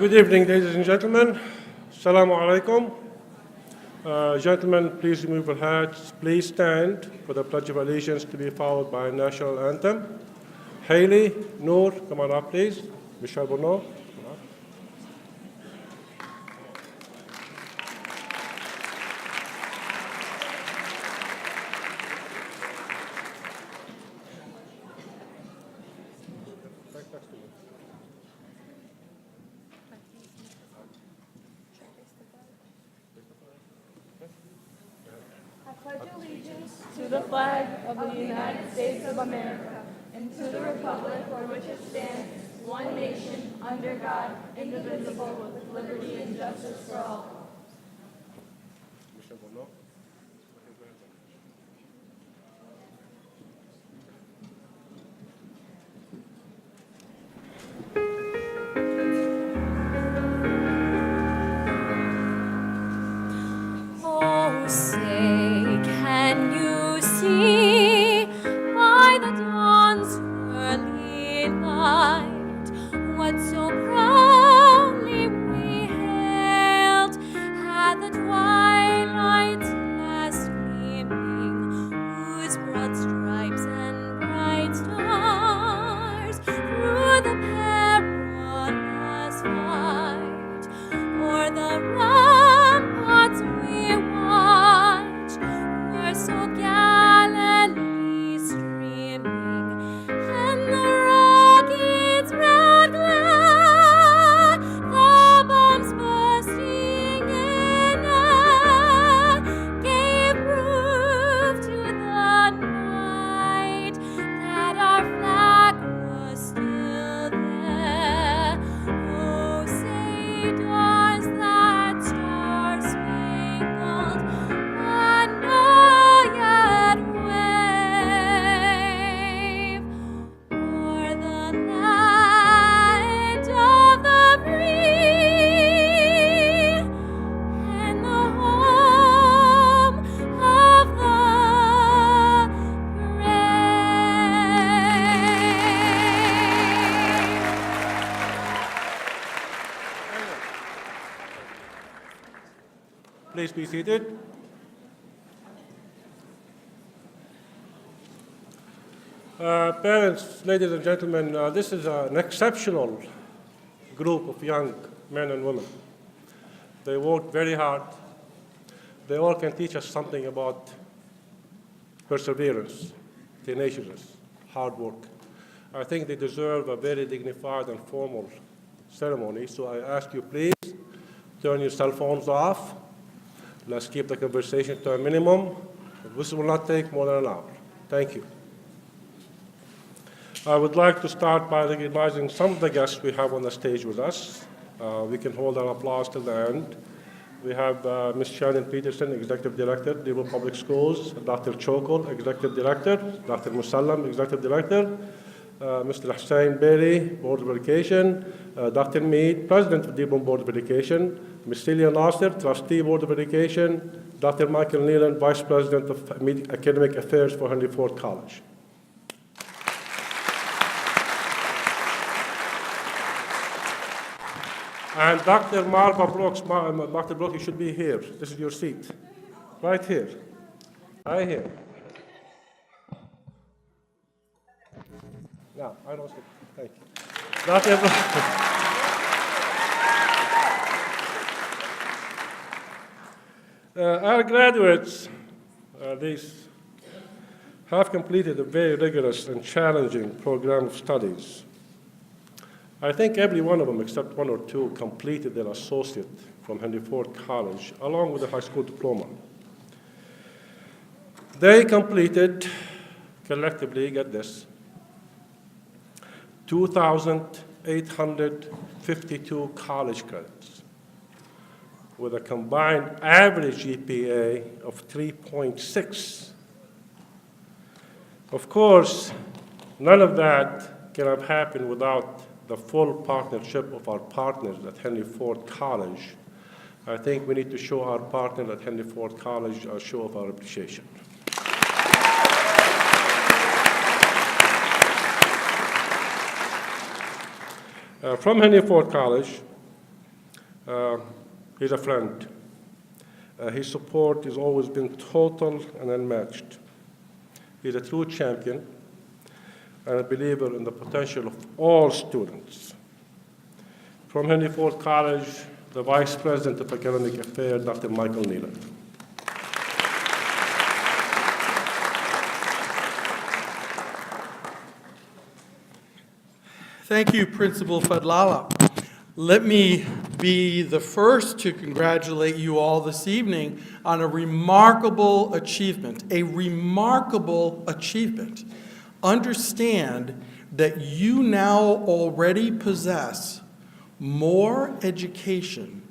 Good evening, ladies and gentlemen. Assalamu alaikum. Gentlemen, please remove your hats. Please stand for the Pledge of Allegiance to be followed by a national anthem. Haley, Noor, come on up, please. Charbonneau. To the flag of the United States of America, and to the republic for which it stands, one nation, under God, indivisible, with liberty and justice for all. Oh, say, can you see by the dawn's early light what so proudly we hailed at the twilight's last gleaming, whose broad stripes and bright stars through the perilous fight o'er the ramparts we watched were so gallantly streaming, and the rocket's red glare, the bombs bursting in air, gave proof to the night that our flag was still there. Oh, say does that star-spangled banner yet wave o'er the land of the free and the home of the brave. Please be seated. Parents, ladies and gentlemen, this is an exceptional group of young men and women. They worked very hard. They all can teach us something about perseverance, tenaciousness, hard work. I think they deserve a very dignified and formal ceremony, so I ask you please turn your cell phones off. Let's keep the conversation to a minimum. This will not take more than an hour. Thank you. I would like to start by recognizing some of the guests we have on the stage with us. We can hold our applause till the end. We have Ms. Shannon Peterson, Executive Director, Dearborn Public Schools, Dr. Chokol, Executive Director, Dr. Musallam, Executive Director, Mr. Hussein Berry, Board of Education, Dr. Mead, President of Dearborn Board of Education, Ms. Celia Nasser, Trustee, Board of Education, Dr. Michael Nealon, Vice President of Academic Affairs for Henry Ford College. And Dr. Marva Brooks, Dr. Brooks, you should be here. This is your seat. Right here. Right here. No, I don't see. Thank you. Dr. Our graduates, these have completed a very rigorous and challenging program of studies. I think every one of them, except one or two, completed their associate from Henry Ford College, along with a high school diploma. They completed, collectively, get this, 2,852 college credits, with a combined average GPA of 3.6. Of course, none of that can have happened without the full partnership of our partners at Henry Ford College. I think we need to show our partner at Henry Ford College a show of our appreciation. From Henry Ford College, He's a friend. His support has always been total and unmatched. He's a true champion and a believer in the potential of all students. From Henry Ford College, the Vice President of Academic Affairs, Dr. Michael Nealon. Thank you, Principal Fadlallah. Let me be the first to congratulate you all this evening on a remarkable achievement, Understand that you now already possess more education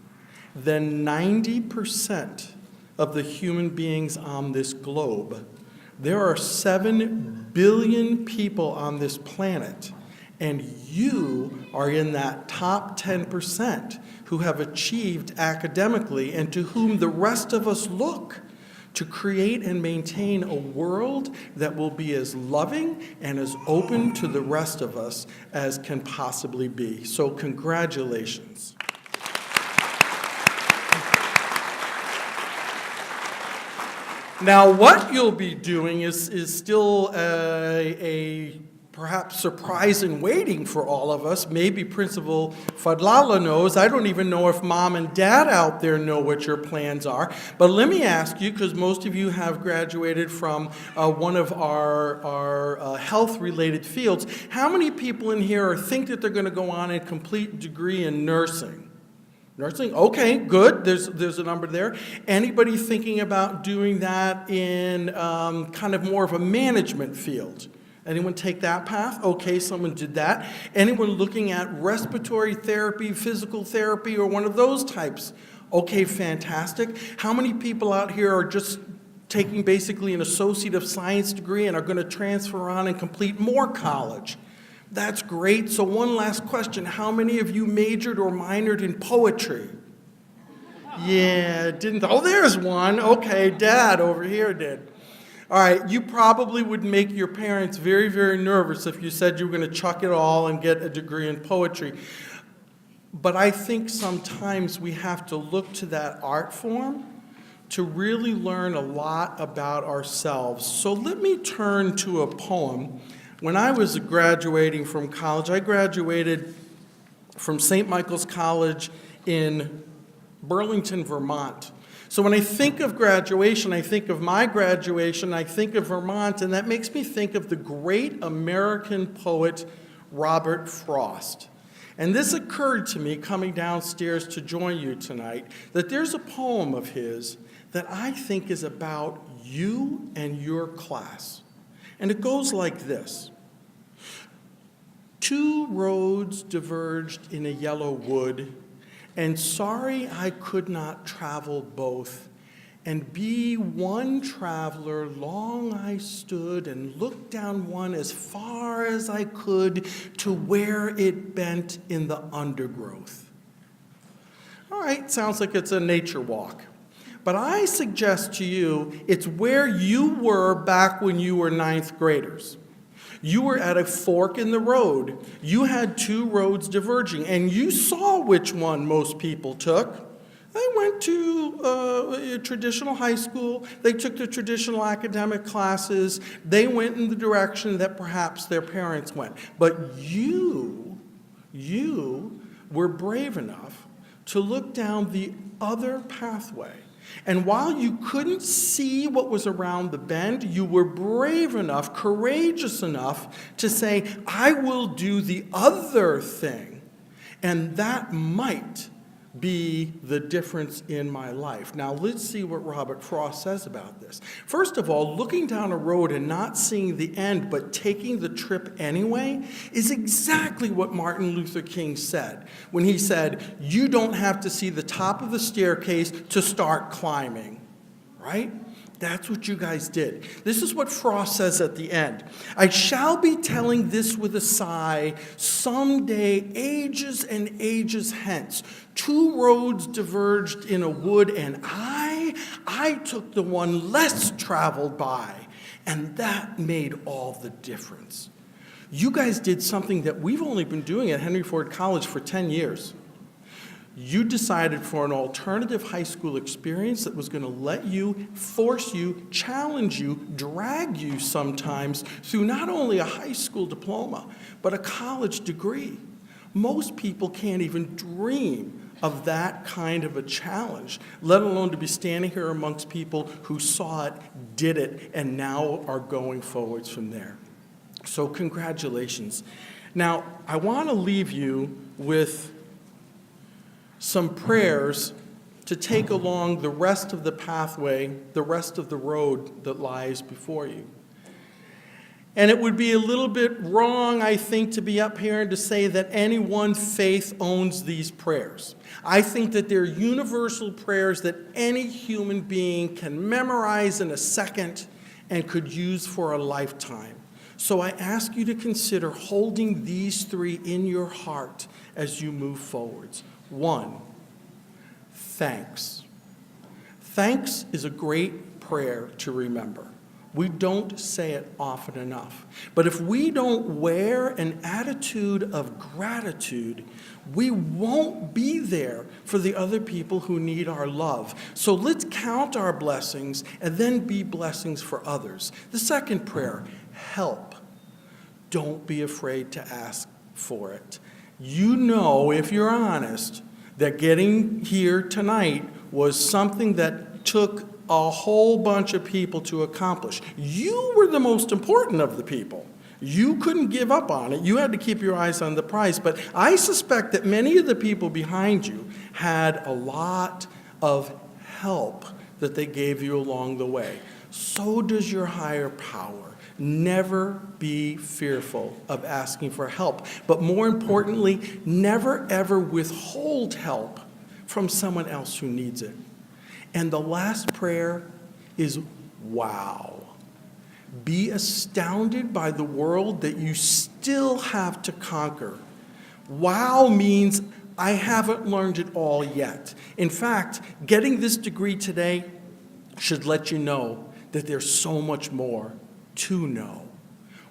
than 90% of the human beings on this globe. There are 7 billion people on this planet, and you are in that top 10% who have achieved academically and to whom the rest of us look to create and maintain a world that will be as loving and as open to the rest of us as can possibly be. So congratulations. Now, what you'll be doing is still a perhaps surprise and waiting for all of us. Maybe Principal Fadlallah knows. I don't even know if Mom and Dad out there know what your plans are. But let me ask you, because most of you have graduated from one of our health-related fields, how many people in here think that they're going to go on and complete a degree in nursing? Nursing? Okay, good. There's a number there. Anybody thinking about doing that in kind of more of a management field? Anyone take that path? Okay, someone did that. Anyone looking at respiratory therapy, physical therapy, or one of those types? Okay, fantastic. How many people out here are just taking basically an Associate of Science degree and are going to transfer on and complete more college? That's great. So one last question. How many of you majored or minored in poetry? Yeah, didn't. Oh, there's one. Okay, Dad over here did. All right, you probably would make your parents very, very nervous if you said you were going to chuck it all and get a degree in poetry. But I think sometimes we have to look to that art form to really learn a lot about ourselves. So let me turn to a poem. When I was graduating from college, I graduated from St. Michael's College in Burlington, Vermont. So when I think of graduation, I think of my graduation, I think of Vermont, and that makes me think of the great American poet Robert Frost. And this occurred to me coming downstairs to join you tonight, that there's a poem of his that I think is about you and your class. And it goes like this. 2 roads diverged in a yellow wood, and sorry I could not travel both, and be one traveler long I stood, and looked down one as far as I could to where it bent in the undergrowth. All right, sounds like it's a nature walk. But I suggest to you, it's where you were back when you were 9th graders. You were at a fork in the road. You had 2 roads diverging, and you saw which one most people took. They went to a traditional high school. They took the traditional academic classes. They went in the direction that perhaps their parents went. But you were brave enough to look down the other pathway. And while you couldn't see what was around the bend, you were brave enough, courageous enough to say, I will do the other thing. And that might be the difference in my life. Now, let's see what Robert Frost says about this. First of all, looking down a road and not seeing the end, but taking the trip anyway, is exactly what Martin Luther King said when he said, you don't have to see the top of the staircase to start climbing, right? That's what you guys did. This is what Frost says at the end. I shall be telling this with a sigh, someday, ages and ages hence, 2 roads diverged in a wood, and I took the one less traveled by, and that made all the difference. You guys did something that we've only been doing at Henry Ford College for 10 years. You decided for an alternative high school experience that was going to let you, force you, challenge you, drag you sometimes through not only a high school diploma, but a college degree. Most people can't even dream of that kind of a challenge, let alone to be standing here amongst people who saw it, did it, and now are going forwards from there. So congratulations. Now, I want to leave you with some prayers to take along the rest of the pathway, the rest of the road that lies before you. And it would be a little bit wrong, I think, to be up here and to say that any one faith owns these prayers. I think that they're universal prayers that any human being can memorize in a second and could use for a lifetime. So I ask you to consider holding these three in your heart as you move forwards. 1, thanks. Thanks is a great prayer to remember. We don't say it often enough. But if we don't wear an attitude of gratitude, we won't be there for the other people who need our love. So let's count our blessings and then be blessings for others. The second prayer, help. Don't be afraid to ask for it. You know, if you're honest, that getting here tonight was something that took a whole bunch of people to accomplish. You were the most important of the people. You couldn't give up on it. You had to keep your eyes on the prize. But I suspect that many of the people behind you had a lot of help that they gave you along the way. So does your higher power. Never be fearful of asking for help. But more importantly, never ever withhold help from someone else who needs it. And the last prayer is wow. Be astounded by the world that you still have to conquer. Wow means I haven't learned it all yet. In fact, getting this degree today should let you know that there's so much more to know.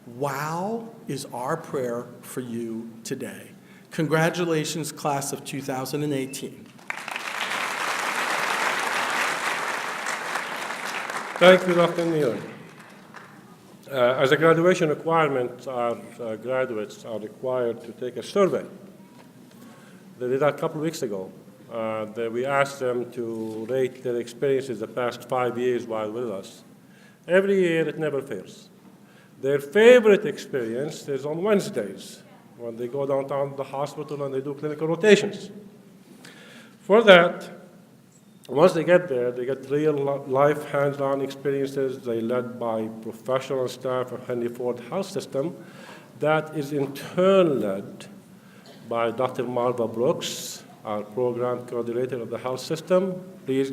Wow is our prayer for you today. Congratulations, class of 2018. Thank you, Dr. Nealon. As a graduation requirement, our graduates are required to take a survey. They did that a couple of weeks ago. We asked them to rate their experiences the past 5 years while with us. Every year, it never fails. Their favorite experience is on Wednesdays, when they go downtown to the hospital and they do clinical rotations. For that, once they get there, they get real life hands-on experiences. They led by professional staff of Henry Ford Health System that is in turn led by Dr. Marva Brooks, our program coordinator of the health system. Please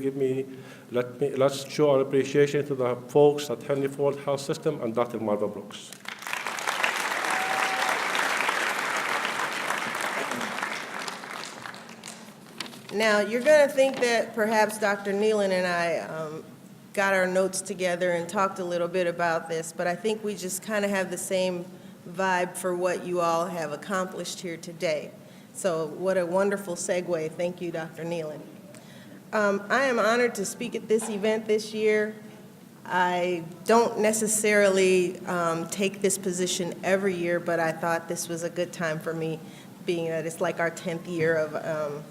let's show our appreciation to the folks at Henry Ford Health System and Dr. Marva Brooks. Now, you're going to think that perhaps Dr. Nealon and I got our notes together and talked a little bit about this, but I think we just kind of have the same vibe for what you all have accomplished here today. So what a wonderful segue. Thank you, Dr. Nealon. I am honored to speak at this event this year. I don't necessarily take this position every year, but I thought this was a good time for me, being that it's like our 10th year of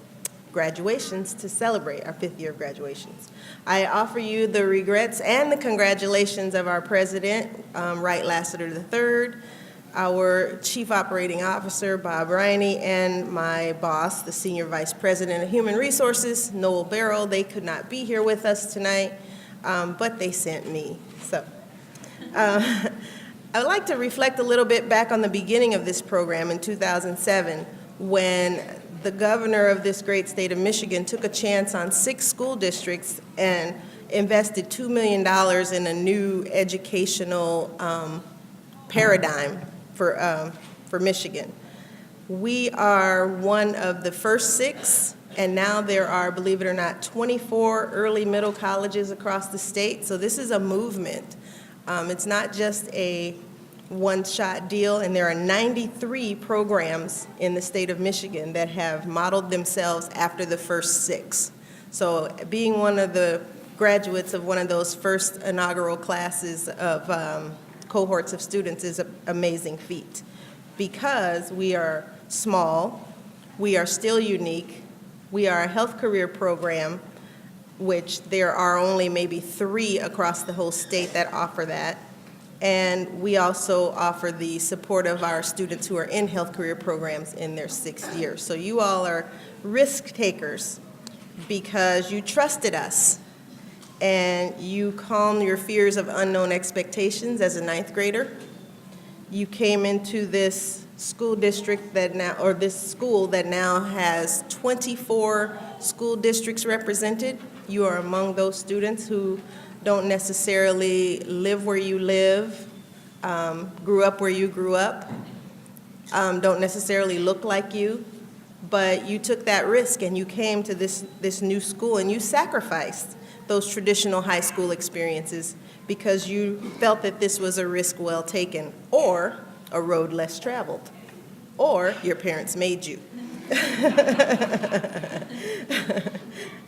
graduations to celebrate our 5th year of graduations. I offer you the regrets and the congratulations of our president, Wright Lassiter III, our Chief Operating Officer, Bob Ranin, and my boss, the Senior Vice President of Human Resources, Noel Barrow. They could not be here with us tonight, but they sent me. So I would like to reflect a little bit back on the beginning of this program in 2007, when the governor of this great state of Michigan took a chance on 6 school districts and invested $2 million in a new educational paradigm for Michigan. We are one of the first 6, and now there are, believe it or not, 24 early middle colleges across the state. So this is a movement. It's not just a one-shot deal, and there are 93 programs in the state of Michigan that have modeled themselves after the first 6. So being one of the graduates of one of those first inaugural classes of cohorts of students is an amazing feat. Because we are small, we are still unique, we are a health career program, which there are only maybe 3 across the whole state that offer that. And we also offer the support of our students who are in health career programs in their 6th year. So you all are risk takers because you trusted us and you calmed your fears of unknown expectations as a 9th grader. You came into this school district that now, or this school that now has 24 school districts represented. You are among those students who don't necessarily live where you live, grew up where you grew up, don't necessarily look like you, but you took that risk and you came to this new school and you sacrificed those traditional high school experiences because you felt that this was a risk well taken, or a road less traveled, or your parents made you.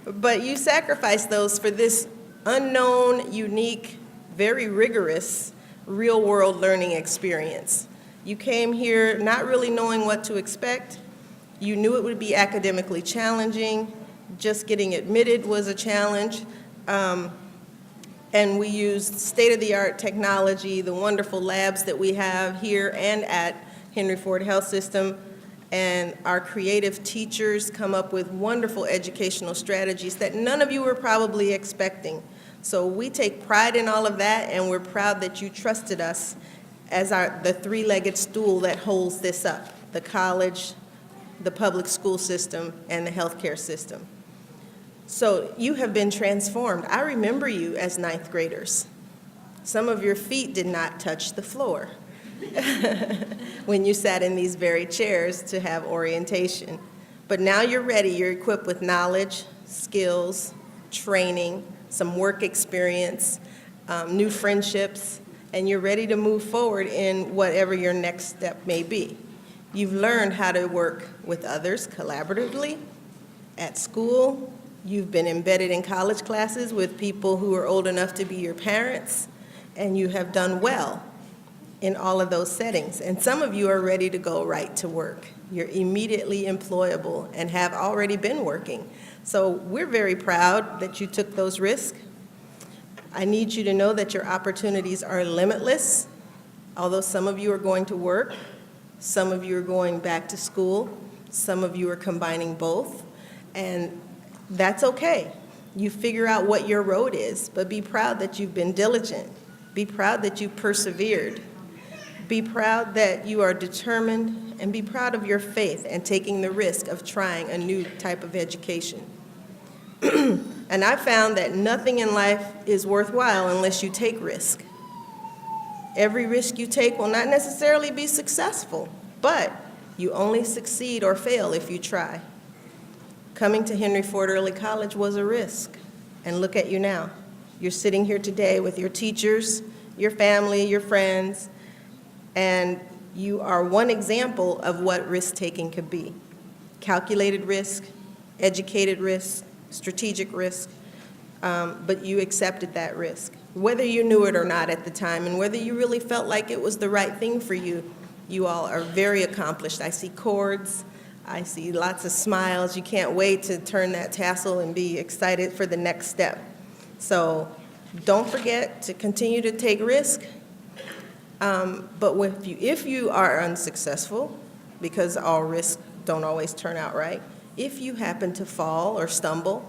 But you sacrificed those for this unknown, unique, very rigorous, real-world learning experience. You came here not really knowing what to expect. You knew it would be academically challenging. Just getting admitted was a challenge. And we used state-of-the-art technology, the wonderful labs that we have here and at Henry Ford Health System, and our creative teachers come up with wonderful educational strategies that none of you were probably expecting. So we take pride in all of that, and we're proud that you trusted us as the 3-legged stool that holds this up: the college, the public school system, and the healthcare system. So you have been transformed. I remember you as 9th graders. Some of your feet did not touch the floor when you sat in these very chairs to have orientation. But now you're ready. You're equipped with knowledge, skills, training, some work experience, new friendships, and you're ready to move forward in whatever your next step may be. You've learned how to work with others collaboratively at school. You've been embedded in college classes with people who are old enough to be your parents, and you have done well in all of those settings. And some of you are ready to go right to work. You're immediately employable and have already been working. So we're very proud that you took those risks. I need you to know that your opportunities are limitless. Although some of you are going to work, some of you are going back to school, some of you are combining both, and that's okay. You figure out what your road is, but be proud that you've been diligent. Be proud that you persevered. Be proud that you are determined, and be proud of your faith and taking the risk of trying a new type of education. And I found that nothing in life is worthwhile unless you take risk. Every risk you take will not necessarily be successful, but you only succeed or fail if you try. Coming to Henry Ford Early College was a risk, and look at you now. You're sitting here today with your teachers, your family, your friends, and you are one example of what risk-taking could be. Calculated risk, educated risk, strategic risk, but you accepted that risk. Whether you knew it or not at the time, and whether you really felt like it was the right thing for you, you all are very accomplished. I see cords. I see lots of smiles. You can't wait to turn that tassel and be excited for the next step. So don't forget to continue to take risk. But if you are unsuccessful, because all risks don't always turn out right, if you happen to fall or stumble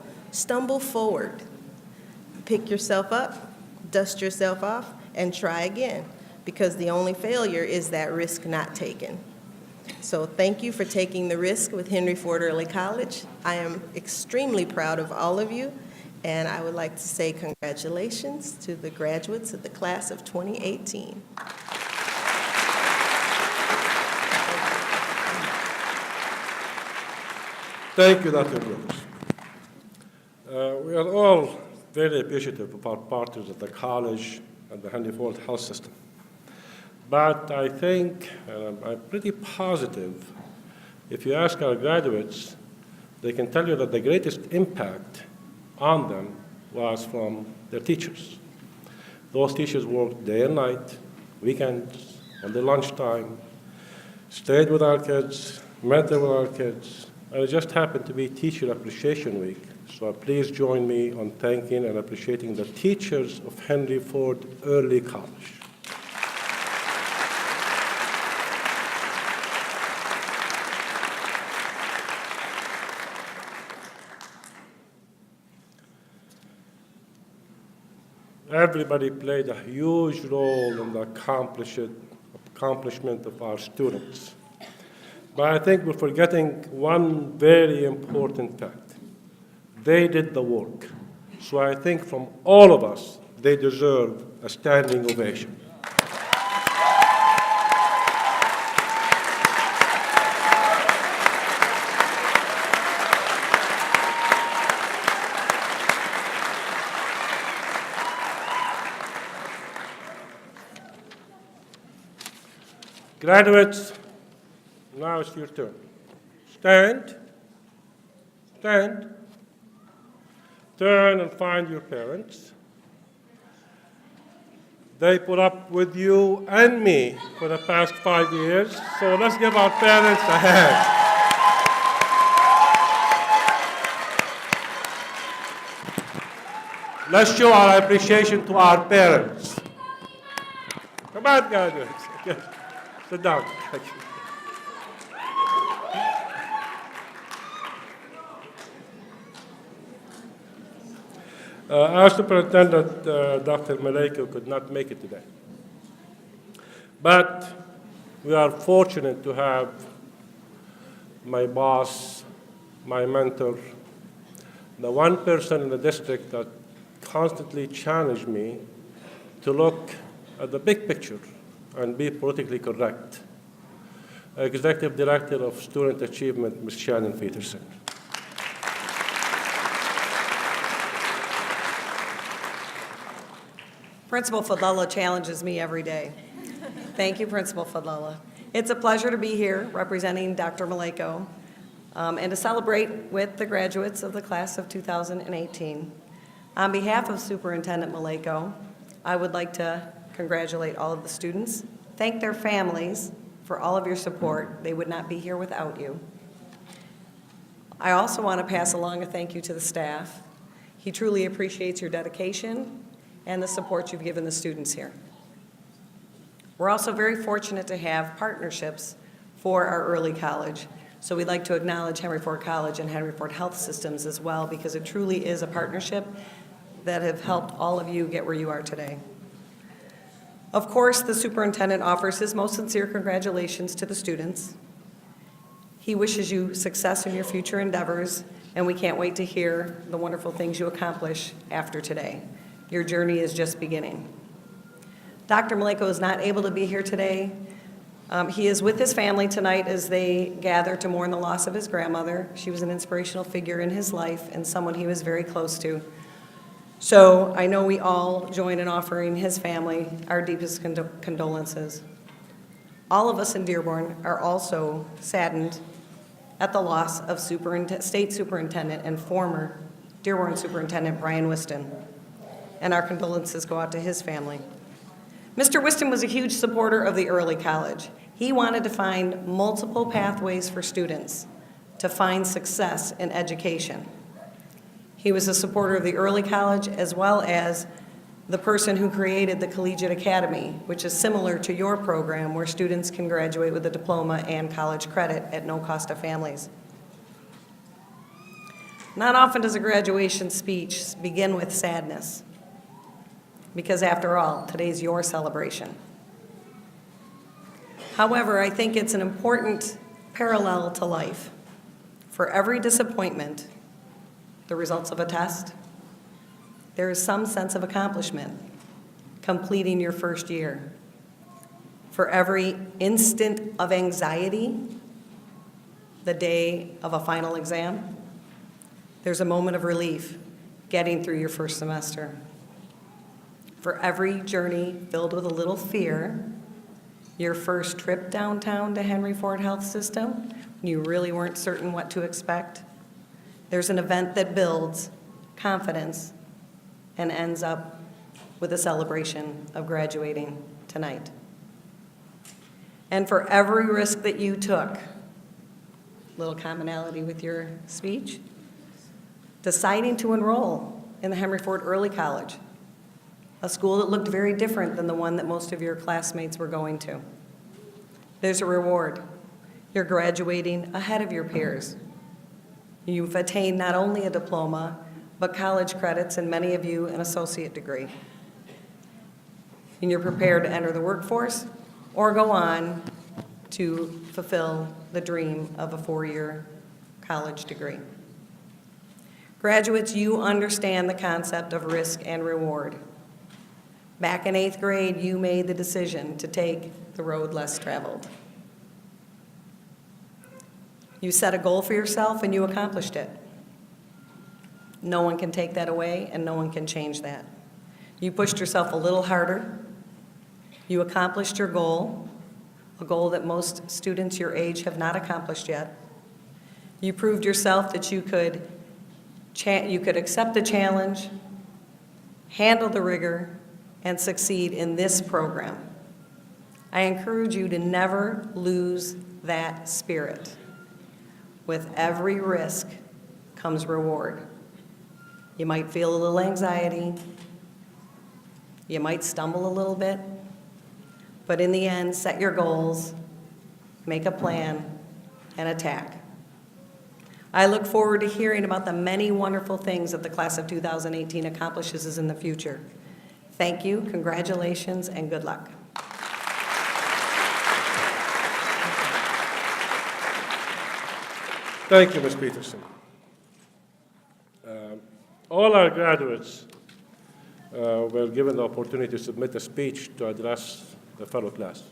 forward. Pick yourself up, dust yourself off, and try again, because the only failure is that risk not taken. So thank you for taking the risk with Henry Ford Early College. I am extremely proud of all of you, and I would like to say congratulations to the graduates of the class of 2018. Thank you, Dr. Brooks. We are all very appreciative of our partners at the college and the Henry Ford Health System. But I think, and I'm pretty positive, if you ask our graduates, they can tell you that the greatest impact on them was from their teachers. Those teachers worked day and night, weekends, on their lunchtime, stayed with our kids, mentored with our kids, and it just happened to be Teacher Appreciation Week. So please join me on thanking and appreciating the teachers of Henry Ford Early College. Everybody played a huge role in the accomplishment of our students. But I think we're forgetting one very important fact. They did the work. So I think from all of us, they deserve a standing ovation. Graduates, now it's your turn. Stand. Stand. Turn and find your parents. They put up with you and me for the past 5 years, so let's give our parents a hand. Let's show our appreciation to our parents. Come on, graduates. Okay. Sit down. Thank you. Our superintendent, Dr. Malaiko, could not make it today. But we are fortunate to have my boss, my mentor, the one person in the district that constantly challenged me to look at the big picture and be politically correct. Executive Director of Student Achievement, Ms. Shannon Peterson. Principal Fadlallah challenges me every day. Thank you, Principal Fadlallah. It's a pleasure to be here representing Dr. Malaiko and to celebrate with the graduates of the class of 2018. On behalf of Superintendent Malaiko, I would like to congratulate all of the students, thank their families for all of your support. They would not be here without you. I also want to pass along a thank you to the staff. He truly appreciates your dedication and the support you've given the students here. We're also very fortunate to have partnerships for our early college. So we'd like to acknowledge Henry Ford College and Henry Ford Health Systems as well, because it truly is a partnership that have helped all of you get where you are today. Of course, the superintendent offers his most sincere congratulations to the students. He wishes you success in your future endeavors, and we can't wait to hear the wonderful things you accomplish after today. Your journey is just beginning. Dr. Malaiko is not able to be here today. He is with his family tonight as they gather to mourn the loss of his grandmother. She was an inspirational figure in his life and someone he was very close to. So I know we all join in offering his family our deepest condolences. All of us in Dearborn are also saddened at the loss of State Superintendent and former Dearborn Superintendent Brian Whiston, and our condolences go out to his family. Mr. Whiston was a huge supporter of the early college. He wanted to find multiple pathways for students to find success in education. He was a supporter of the early college as well as the person who created the Collegiate Academy, which is similar to your program where students can graduate with a diploma and college credit at no cost to families. Not often does a graduation speech begin with sadness, because after all, today's your celebration. However, I think it's an important parallel to life. For every disappointment, the results of a test, there is some sense of accomplishment, completing your first year. For every instant of anxiety, the day of a final exam, there's a moment of relief, getting through your first semester. For every journey filled with a little fear, your first trip downtown to Henry Ford Health System, when you really weren't certain what to expect. There's an event that builds confidence and ends up with a celebration of graduating tonight. And for every risk that you took, little commonality with your speech, deciding to enroll in the Henry Ford Early College, a school that looked very different than the one that most of your classmates were going to. There's a reward. You're graduating ahead of your peers. You've attained not only a diploma, but college credits, and many of you an associate degree. And you're prepared to enter the workforce or go on to fulfill the dream of a 4-year college degree. Graduates, you understand the concept of risk and reward. Back in 8th grade, you made the decision to take the road less traveled. You set a goal for yourself and you accomplished it. No one can take that away and no one can change that. You pushed yourself a little harder. You accomplished your goal, a goal that most students your age have not accomplished yet. You proved yourself that you could accept the challenge, handle the rigor, and succeed in this program. I encourage you to never lose that spirit. With every risk comes reward. You might feel a little anxiety. You might stumble a little bit. But in the end, set your goals, make a plan, and attack. I look forward to hearing about the many wonderful things that the class of 2018 accomplishes in the future. Thank you, congratulations, and good luck. Thank you, Ms. Peterson. All our graduates were given the opportunity to submit a speech to address the fellow class.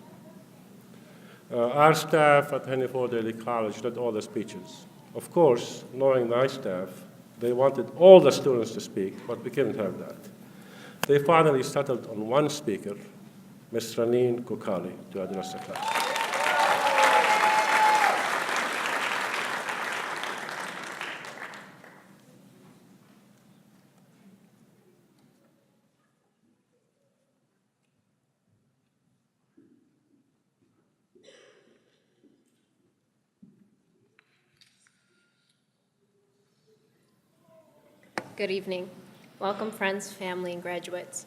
Our staff at Henry Ford Early College did all the speeches. Of course, knowing my staff, they wanted all the students to speak, but we couldn't have that. They finally settled on one speaker, Ms. Ranin Kokali, to address the class. Good evening. Welcome, friends, family, and graduates.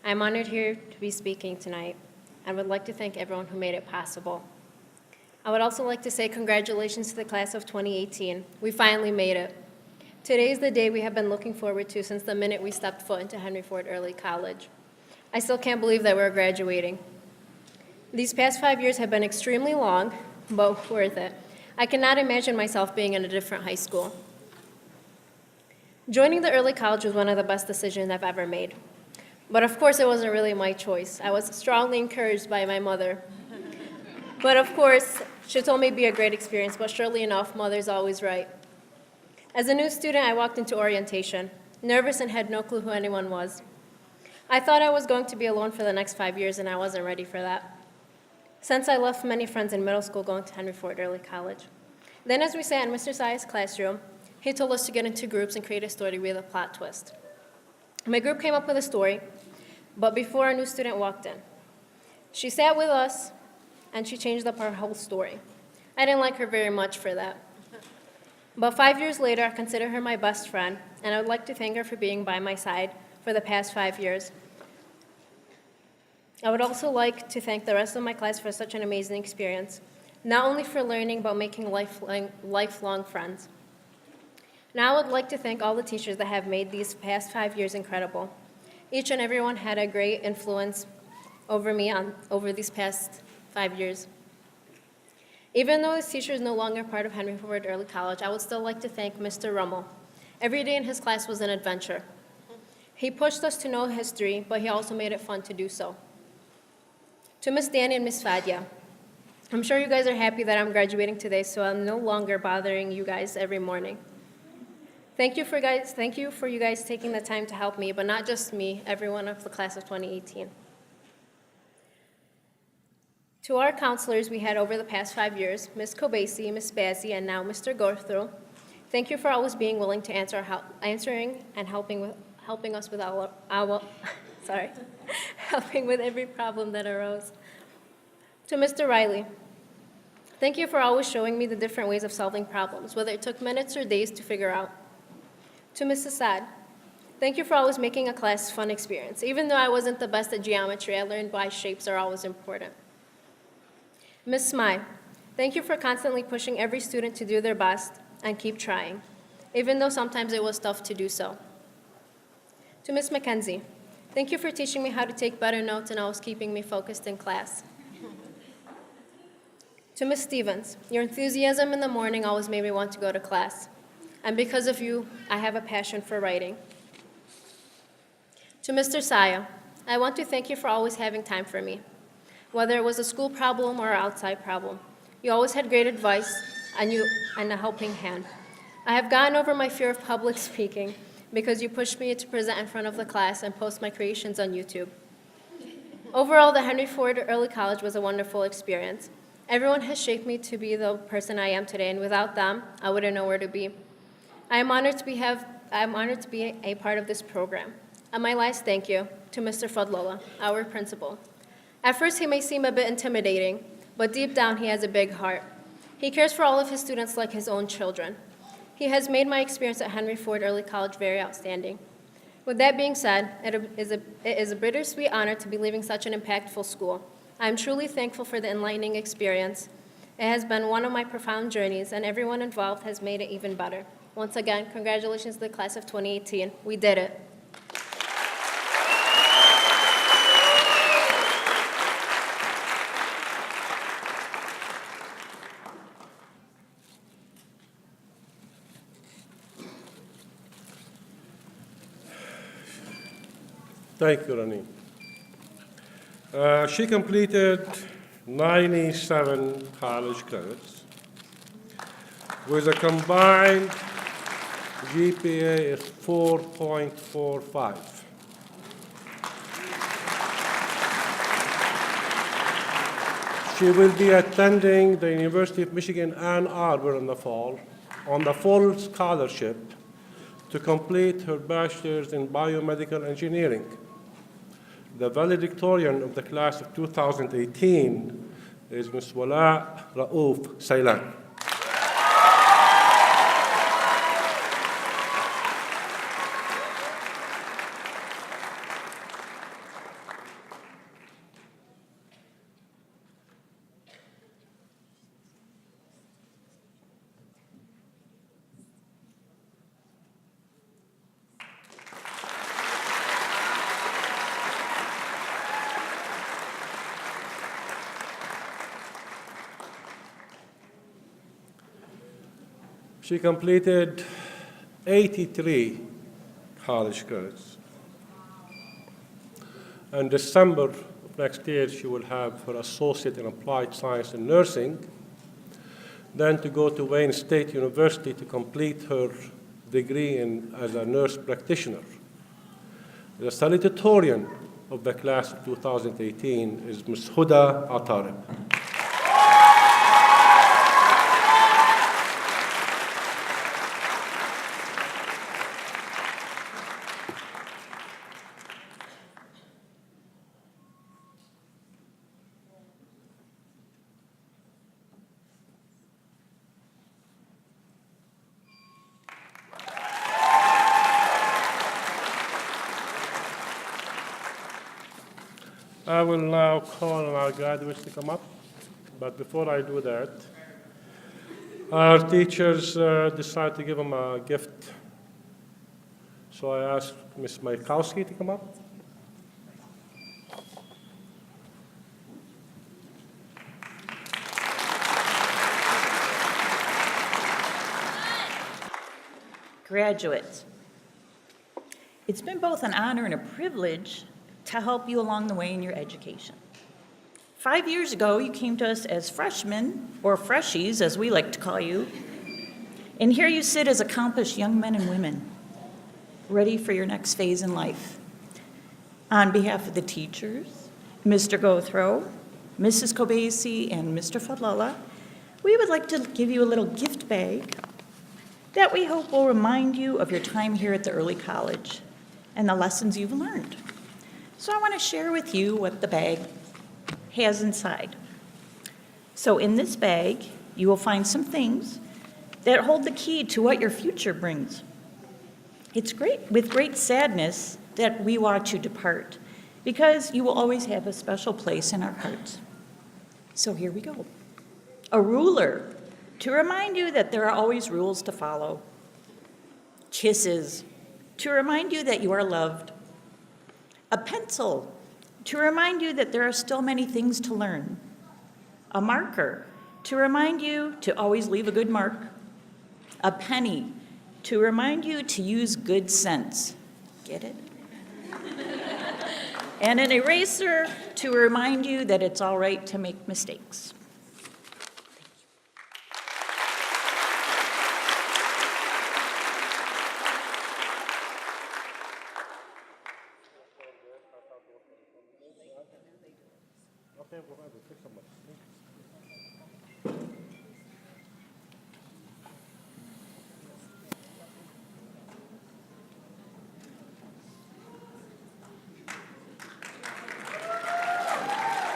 I'm honored here to be speaking tonight and would like to thank everyone who made it possible. I would also like to say congratulations to the class of 2018. We finally made it. Today is the day we have been looking forward to since the minute we stepped foot into Henry Ford Early College. I still can't believe that we're graduating. These past 5 years have been extremely long, but worth it. I cannot imagine myself being in a different high school. Joining the early college was one of the best decisions I've ever made. But of course, it wasn't really my choice. I was strongly encouraged by my mother. But of course, she told me it'd be a great experience, but surely enough, mother's always right. As a new student, I walked into orientation, nervous and had no clue who anyone was. I thought I was going to be alone for the next 5 years, and I wasn't ready for that. Since I left many friends in middle school going to Henry Ford Early College. Then as we sat in Mr. Say's classroom, he told us to get into groups and create a story with a plot twist. My group came up with a story, but before a new student walked in. She sat with us, and she changed up our whole story. I didn't like her very much for that. But 5 years later, I consider her my best friend, and I would like to thank her for being by my side for the past 5 years. I would also like to thank the rest of my class for such an amazing experience, not only for learning, but making lifelong friends. Now I would like to thank all the teachers that have made these past 5 years incredible. Each and every one had a great influence over me over these past 5 years. Even though this teacher is no longer part of Henry Ford Early College, I would still like to thank Mr. Rummel. Every day in his class was an adventure. He pushed us to know history, but he also made it fun to do so. To Miss Danny and Miss Fadia, I'm sure you guys are happy that I'm graduating today, so I'm no longer bothering you guys every morning. Thank you for you guys taking the time to help me, but not just me, everyone of the class of 2018. To our counselors we had over the past 5 years, Ms. Kobasi, Ms. Bazzi, and now Mr. Gorthrow, thank you for always being willing to answering and helping us with helping with every problem that arose. To Mr. Riley, thank you for always showing me the different ways of solving problems, whether it took minutes or days to figure out. To Ms. Assad, thank you for always making a class fun experience. Even though I wasn't the best at geometry, I learned why shapes are always important. Ms. Smythe, thank you for constantly pushing every student to do their best and keep trying, even though sometimes it was tough to do so. To Ms. McKenzie, thank you for teaching me how to take better notes and always keeping me focused in class. To Ms. Stevens, your enthusiasm in the morning always made me want to go to class. And because of you, I have a passion for writing. To Mr. Saya, I want to thank you for always having time for me. Whether it was a school problem or an outside problem, you always had great advice and a helping hand. I have gotten over my fear of public speaking because you pushed me to present in front of the class and post my creations on YouTube. Overall, the Henry Ford Early College was a wonderful experience. Everyone has shaped me to be the person I am today, and without them, I wouldn't know where to be. I am honored to be a part of this program. And my last thank you to Mr. Fadlallah, our principal. At first, he may seem a bit intimidating, but deep down, he has a big heart. He cares for all of his students like his own children. He has made my experience at Henry Ford Early College very outstanding. With that being said, it is a bittersweet honor to be leaving such an impactful school. I am truly thankful for the enlightening experience. It has been one of my profound journeys, and everyone involved has made it even better. Once again, congratulations to the class of 2018. We did it. Thank you, Ranin. She completed 97 college credits with a combined GPA of 4.45. She will be attending the University of Michigan Ann Arbor in the fall on the full scholarship to complete her bachelor's in biomedical engineering. The valedictorian of the class of 2018 is Ms. Wala Raouf Saylan. She completed 83 college credits. In December of next year, she will have her associate in applied science and nursing, then to go to Wayne State University to complete her degree as a nurse practitioner. The salutatorian of the class of 2018 is Ms. Huda Atarib. I will now call on our graduates to come up, but before I do that, our teachers decided to give them a gift. So I asked Ms. Majkowski to come up. Graduates, it's been both an honor and a privilege to help you along the way in your education. 5 years ago, you came to us as freshmen, or freshies, as we like to call you, and here you sit as accomplished young men and women, ready for your next phase in life. On behalf of the teachers, Mr. Gothrow, Mrs. Kobasi and Mr. Fadlallah, we would like to give you a little gift bag that we hope will remind you of your time here at the early college and the lessons you've learned. So I want to share with you what the bag has inside. So in this bag, you will find some things that hold the key to what your future brings. It's with great sadness that we watch you depart, because you will always have a special place in our hearts. So here we go. A ruler, to remind you that there are always rules to follow. Kisses, to remind you that you are loved. A pencil, to remind you that there are still many things to learn. A marker, to remind you to always leave a good mark. A penny, to remind you to use good sense. Get it? And an eraser, to remind you that it's all right to make mistakes.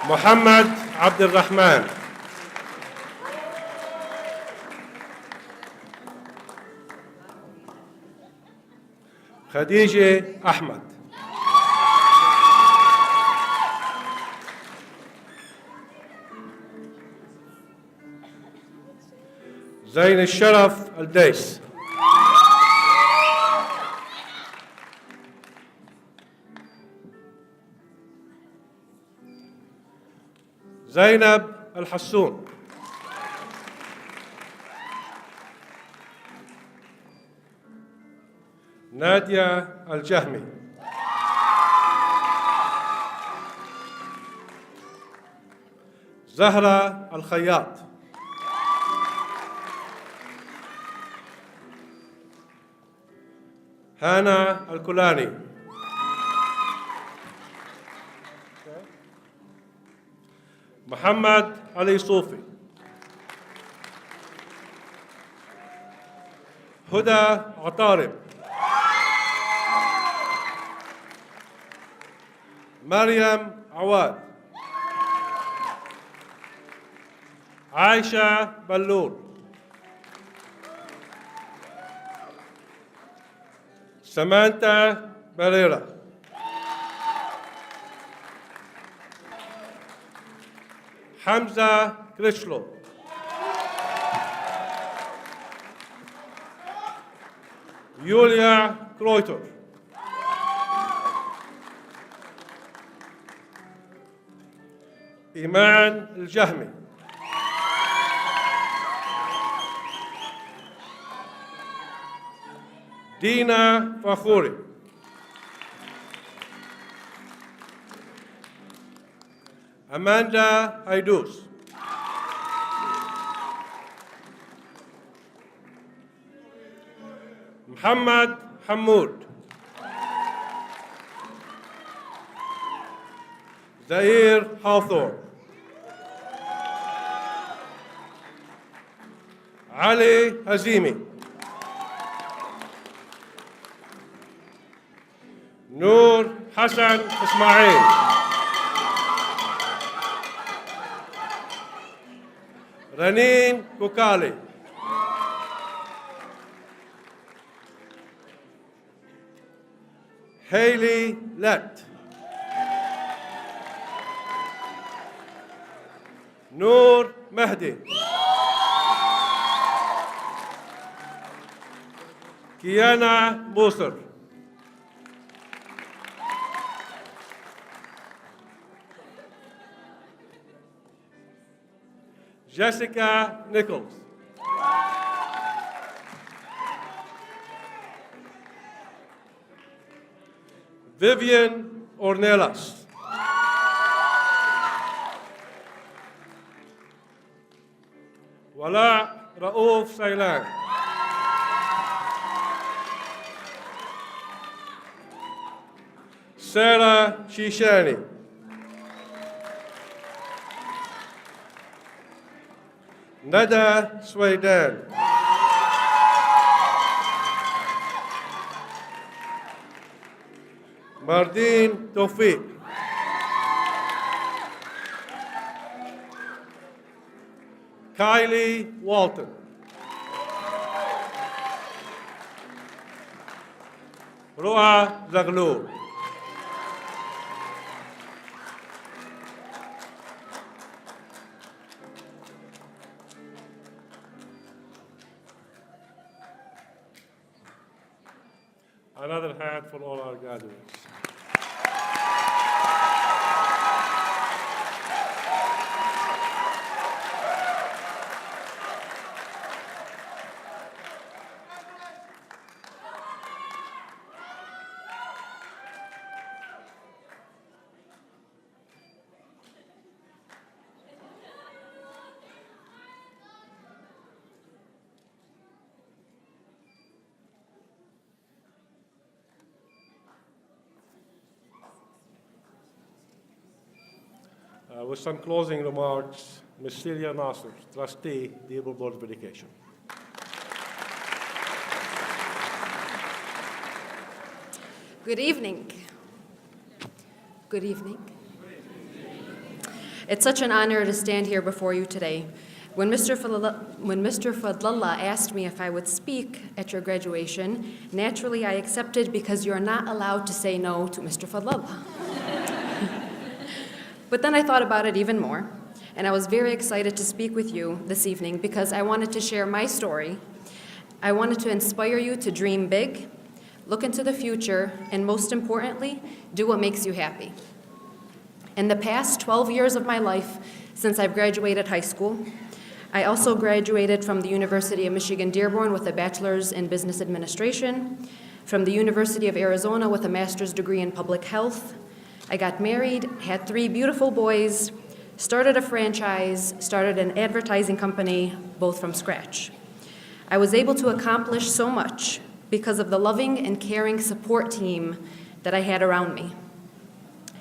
محمد عبد الرحمن. خديجة أحمد. زين الشرف الديس. زينب الحسون. نادية الجهمي. زهرة الخياط. هانا الكولاني. محمد علي صوفي. هدى عطارب. مريم عواد. عائشة بلول. سمانتا بريرا. حمزة كريشلو. يوليا كرويتر. إيمان الجهمي. دينا فخوري. أماندا هيدوس. محمد حمود. زهير حاثور. علي هزيمي. نور حسن إسماعيل. رنين كوكالي. هيلي لت. نور مهدي. كيانا بوصر. جيسيكا نيكولز. فيفيان أورنيلاس. ولاء رؤوف سيلان. سارة شيشاني. Nada Swaydan. Mardin Tawfiq. Kylie Walton. Roa Zaglu. Another hand for all our graduates. With some closing remarks, Ms. Celia Nasser, Trustee, Dearborn Board of Education. Good evening. Good evening. It's such an honor to stand here before you today. When Mr. Fadlallah asked me if I would speak at your graduation, naturally I accepted because you're not allowed to say no to Mr. Fadlallah. But then I thought about it even more, and I was very excited to speak with you this evening because I wanted to share my story. I wanted to inspire you to dream big, look into the future, and most importantly, do what makes you happy. In the past 12 years of my life, since I've graduated high school, I also graduated from the University of Michigan Dearborn with a bachelor's in business administration, from the University of Arizona with a master's degree in public health. I got married, had 3 beautiful boys, started a franchise, started an advertising company, both from scratch. I was able to accomplish so much because of the loving and caring support team that I had around me.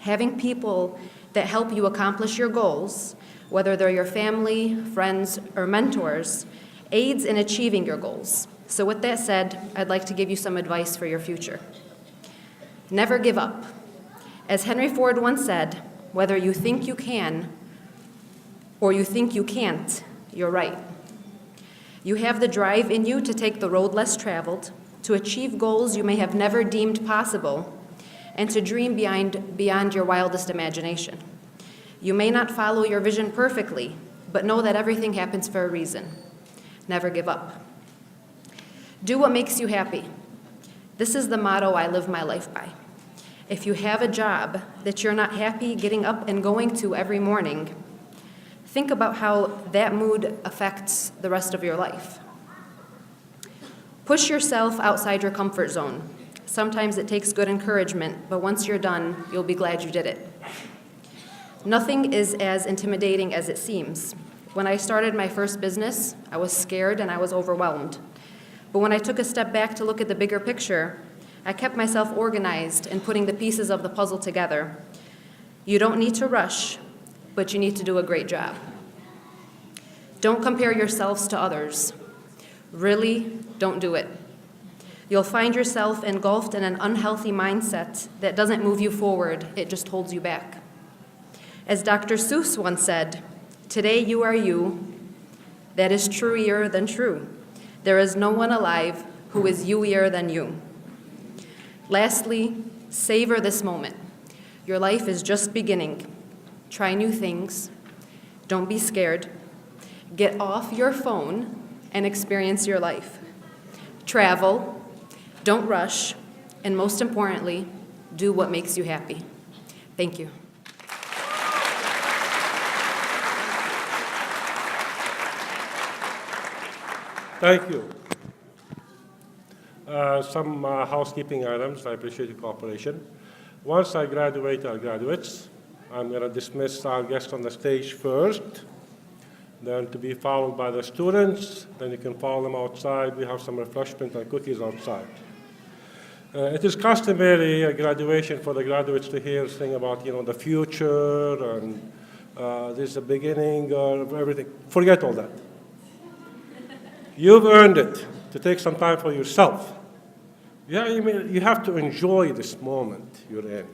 Having people that help you accomplish your goals, whether they're your family, friends, or mentors, aids in achieving your goals. So with that said, I'd like to give you some advice for your future. Never give up. As Henry Ford once said, whether you think you can or you think you can't, you're right. You have the drive in you to take the road less traveled, to achieve goals you may have never deemed possible, and to dream beyond your wildest imagination. You may not follow your vision perfectly, but know that everything happens for a reason. Never give up. Do what makes you happy. This is the motto I live my life by. If you have a job that you're not happy getting up and going to every morning, think about how that mood affects the rest of your life. Push yourself outside your comfort zone. Sometimes it takes good encouragement, but once you're done, you'll be glad you did it. Nothing is as intimidating as it seems. When I started my first business, I was scared and I was overwhelmed. But when I took a step back to look at the bigger picture, I kept myself organized and putting the pieces of the puzzle together. You don't need to rush, but you need to do a great job. Don't compare yourselves to others. Really, don't do it. You'll find yourself engulfed in an unhealthy mindset that doesn't move you forward, it just holds you back. As Dr. Seuss once said, today you are you. That is truer than true. There is no one alive who is you-ier than you. Lastly, savor this moment. Your life is just beginning. Try new things. Don't be scared. Get off your phone and experience your life. Travel. Don't rush. And most importantly, do what makes you happy. Thank you. Thank you. Some housekeeping items. I appreciate your cooperation. Once I graduate our graduates, I'm going to dismiss our guests on the stage first, then to be followed by the students. Then you can follow them outside. We have some refreshments and cookies outside. It is customary at graduation for the graduates to hear things about, the future and this is the beginning of everything. Forget all that. You've earned it to take some time for yourself. Yeah, you have to enjoy this moment you're in.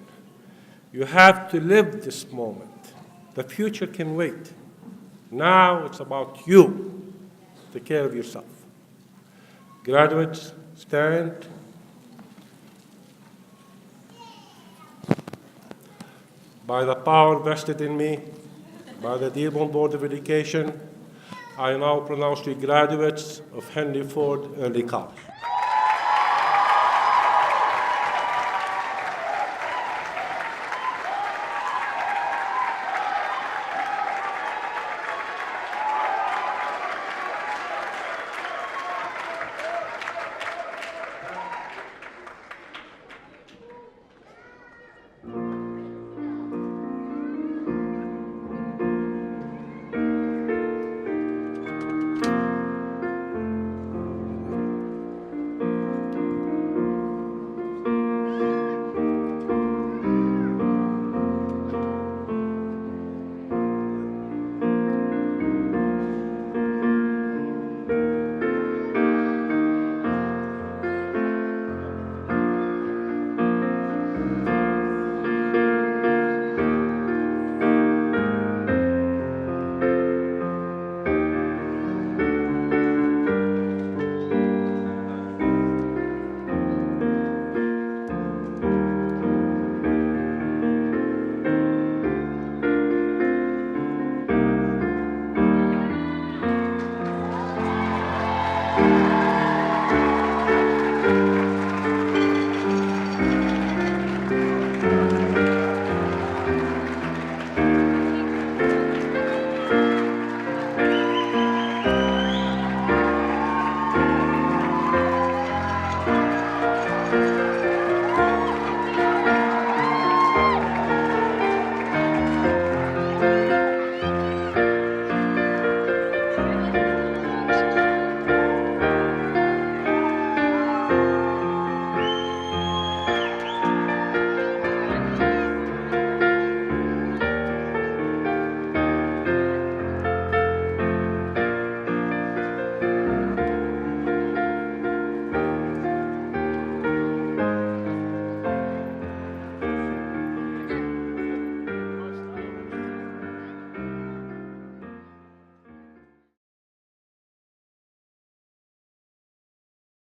You have to live this moment. The future can wait. Now it's about you. Take care of yourself. Graduates, stand. By the power vested in me, by the Dearborn Board of Education, I now pronounce you graduates of Henry Ford Early College.